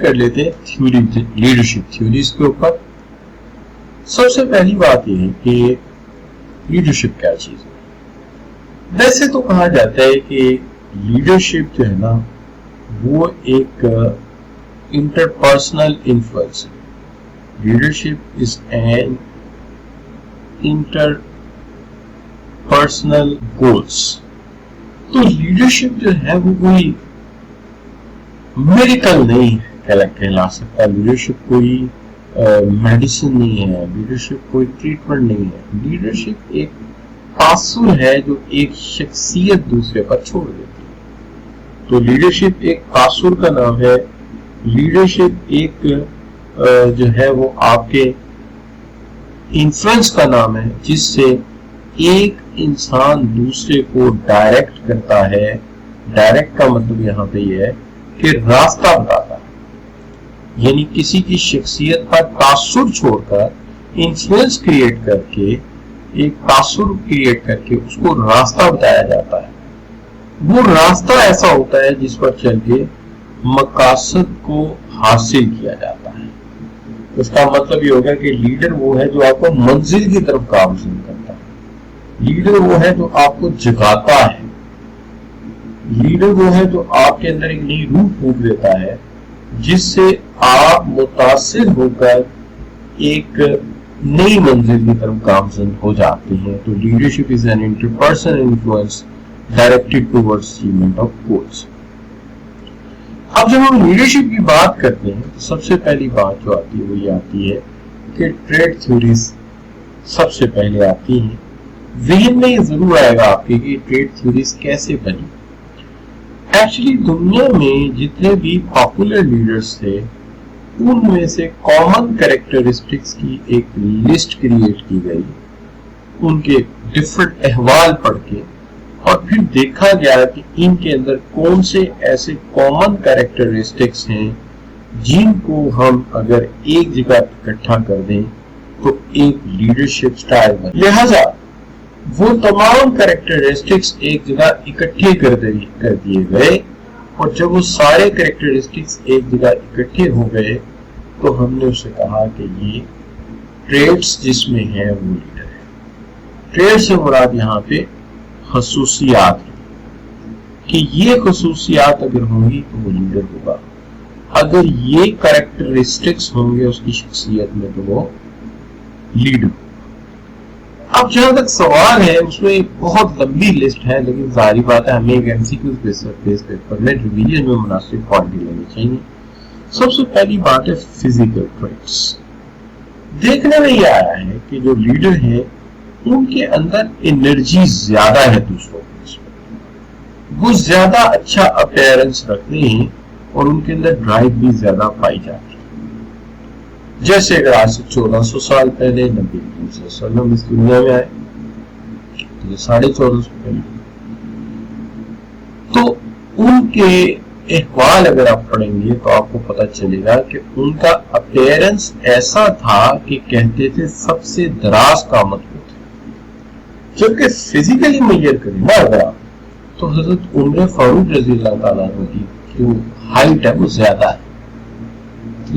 कर लेते हैं थ्योरी, लीडरशिप थ्योरीज के ऊपर। सबसे पहली बात यह है कि लीडरशिप क्या चीज है। वैसे तो कहा जाता है कि लीडरशिप जो है ना वो एक इंटरपर्सनल इन्फ्लुएंस है। Leadership is an interpersonal goals. तो लीडरशिप जो है वो कोई मेडिकल नहीं कहला सकता, लीडरशिप कोई मेडिसिन नहीं है, लीडरशिप कोई ट्रीटमेंट नहीं है। लीडरशिप एक तासुर है जो एक शख्सियत दूसरे पर छोड़ देती है। तो लीडरशिप एक तासुर का नाम है। लीडरशिप एक जो है वो आपके इन्फ्लुएंस का नाम है, जिससे एक इंसान दूसरे को डायरेक्ट करता है। डायरेक्ट का मतलब यहाँ पे ये है कि रास्ता बताता है, यानी किसी की शख्सियत पर तासुर छोड़कर इन्फ्लुएंस क्रिएट करके, एक तासुर क्रिएट करके उसको रास्ता बताया जाता है। वो रास्ता ऐसा होता है जिस पर चल के मकासद को हासिल किया जाता है। इसका मतलब ये होगा कि लीडर वो है जो आपको मंजिल की तरफ गामज़न करता है। लीडर वो है जो आपको जगाता है। लीडर वो है जो आपके अंदर एक नई रूह फूंक देता है, जिससे आप मुतासिर होकर एक नई मंजिल की तरफ गामज़न हो जाते हैं। तो leadership is an interpersonal influence directed towards achievement of goals. अब जब हम लीडरशिप की बात करते हैं तो सबसे पहली बात जो आती है वो ये आती है कि ट्रेड थ्योरीज सबसे पहले आती हैं। जहन में ये जरूर आएगा आपके कि ट्रेड थ्योरीज कैसे बनी। एक्चुअली दुनिया में जितने भी पॉपुलर लीडर्स थे उनमें से कॉमन कैरेक्टरिस्टिक्स की एक लिस्ट क्रिएट की गई, उनके डिफरेंट अहवाल पढ़ के, और फिर देखा गया कि इनके अंदर कौन से ऐसे कॉमन कैरेक्टरिस्टिक्स हैं जिनको हम अगर एक जगह इकट्ठा कर दें तो एक लीडरशिप स्टाइल बने। लिहाजा वो तमाम कैरेक्टरिस्टिक्स एक जगह इकट्ठे कर दिए गए, और जब वो सारे कैरेक्टरिस्टिक्स एक जगह इकट्ठे हो गए तो हमने उसे कहा कि ये ट्रेड्स जिसमें है वो लीडर है। ट्रेड से मुराद यहाँ पे खसूसियात कि ये खसूसियात अगर होंगी तो वो लीडर होगा, अगर ये कैरेक्टरिस्टिक्स होंगे उसकी शख्सियत में तो वो लीडर। अब जहां तक सवाल है उसमें एक बहुत लंबी लिस्ट है, लेकिन जाहिर बात है हमें एक एमसीक्यू बेस पेपर में रिवीजन में मुनासिब पॉइंट लेने चाहिए। सबसे पहली बात है फिजिकल ट्रेट्स। देखने में ये आया है कि जो लीडर है उनके अंदर एनर्जी ज्यादा है दूसरों के, वो ज्यादा अच्छा अपीयरेंस रखते हैं और उनके अंदर ड्राइव भी ज्यादा पाई जाती है। जैसे अगर आज से 1400 साल पहले नबी वसल्लम इस दुनिया में आए तो 1450 पहले, तो उनके अहवाल अगर आप पढ़ेंगे तो आपको पता चलेगा कि उनका अपीयरेंस ऐसा था कि कहते थे सबसे दराज कामत को थे। जबकि फिजिकली मेजर करें ना अगर आप तो हजरत उमर फारूक रज़ी अल्लाह ताला अन्हु की जो हाइट है वो ज्यादा है,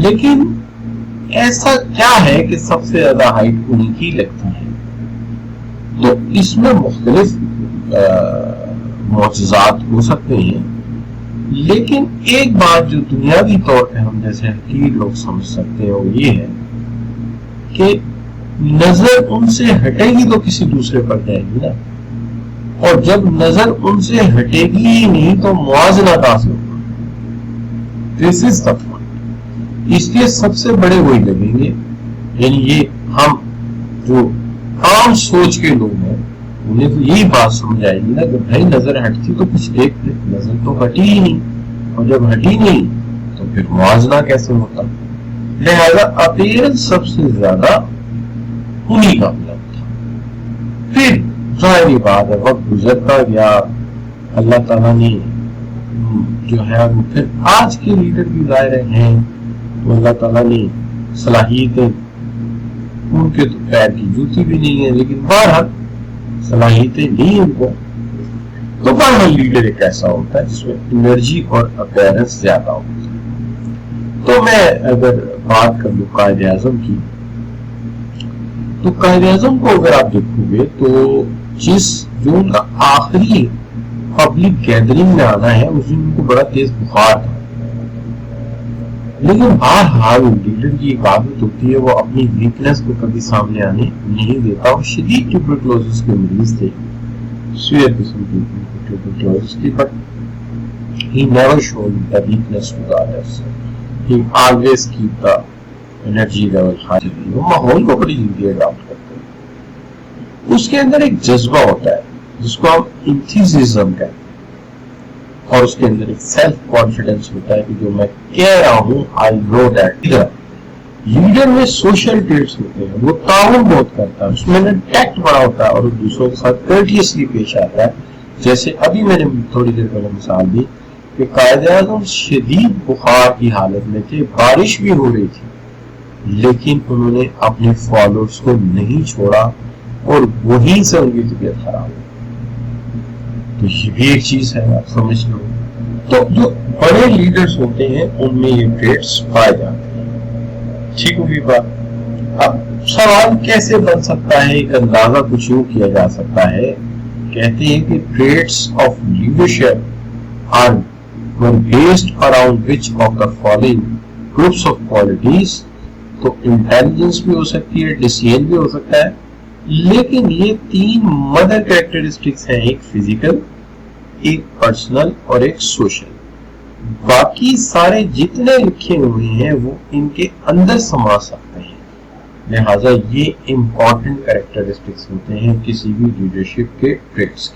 लेकिन ऐसा क्या है कि सबसे ज्यादा हाइट उन्हीं की लगती है। तो इसमें मुख्तलिफ मौजज़ात हो सकते हैं, लेकिन एक बात जो दुनियावी तौर पे हम जैसे हकीर लोग समझ सकते हैं वो ये है कि नजर उनसे हटेगी तो किसी दूसरे पर जाएगी ना, और जब नजर उनसे हटेगी ही नहीं तो मुआवजा कहां से होगा। This is the point. इसलिए सबसे बड़े वही लगेंगे, यानी ये हम जो आम सोच के लोग हैं उन्हें तो यही बात समझ आएगी ना कि भाई नजर हटती तो कुछ देख ले, नजर तो हटी ही नहीं, और जब हटी नहीं तो फिर मुआवजा कैसे होता। लिहाजा अपीयरेंस सबसे ज्यादा उन्हीं का मतलब था। फिर जाहिर बात है वक्त गुजरता गया, अल्लाह ताला ने जो है वो फिर आज के लीडर भी जाहिर हैं तो अल्लाह ताला ने सलाहियतें, उनके तो पैर की जूती भी नहीं है लेकिन बहरहाल सलाहियतें नहीं उनको। तो बहरहाल लीडर एक ऐसा होता है जिसमें एनर्जी और अपीयरेंस ज्यादा होता है। تو میں اگر بات کر لوں قائد اعظم کی، تو قائد اعظم کو اگر آپ دیکھو گے تو جو ان کا آخری پبلک گیدرنگ میں آنا ہے اس دن ان کو بڑا تیز بخار تھا، لیکن بہرحال لیڈر کی ایک عادت ہوتی ہے وہ اپنی ویکنس کو کبھی سامنے آنے نہیں دیتا. وہ شدید ٹیوبرکلوزس کے مریض تھے، سویئر قسم کی ٹیوبرکلوزس تھی، but he never showed the weakness to the others. He always keep the energy level high. وہ ماحول کو بڑی جلدی اڈاپٹ کرتے ہیں. اس کے اندر ایک جذبہ ہوتا ہے جس کو ہم انتھوزیزم کہتے ہیں، اور اس کے اندر ایک سیلف کانفیڈنس ہوتا ہے کہ جو میں کہہ رہا ہوں I know that. لیڈر میں سوشل ٹریٹس ہوتے ہیں، وہ تعاون بہت کرتا ہے، اس میں ٹیکٹ بڑا ہوتا ہے اور دوسروں کے ساتھ کرٹیسلی پیش آتا ہے. جیسے ابھی میں نے تھوڑی دیر پہلے مثال دی کہ قائد اعظم شدید بخار کی حالت میں تھے، بارش بھی ہو رہی تھی، لیکن انہوں نے اپنے فالوورز کو نہیں چھوڑا اور وہیں سے ان کی طبیعت خراب ہوئی. تو یہ بھی ایک چیز ہے، آپ سمجھ لو. تو جو بڑے لیڈرز ہوتے ہیں ان میں یہ ٹریٹس پائے جاتے ہیں. ٹھیک ہوگی بات. اب سوال کیسے بن سکتا ہے، ایک اندازہ کچھ یوں کیا جا سکتا ہے، کہتے ہیں کہ traits of leadership are based around which of the following groups of qualities. تو انٹیلیجنس بھی ہو سکتی ہے، ڈیسیژن بھی ہو سکتا ہے، لیکن یہ تین مدر کریکٹرسٹکس ہیں، ایک فزیکل، ایک پرسنل اور ایک سوشل. باقی سارے جتنے لکھے ہوئے ہیں وہ ان کے اندر سما سکتے ہیں. لہٰذا یہ امپورٹنٹ کریکٹرسٹکس ہوتے ہیں کسی بھی لیڈرشپ کے ٹریٹس.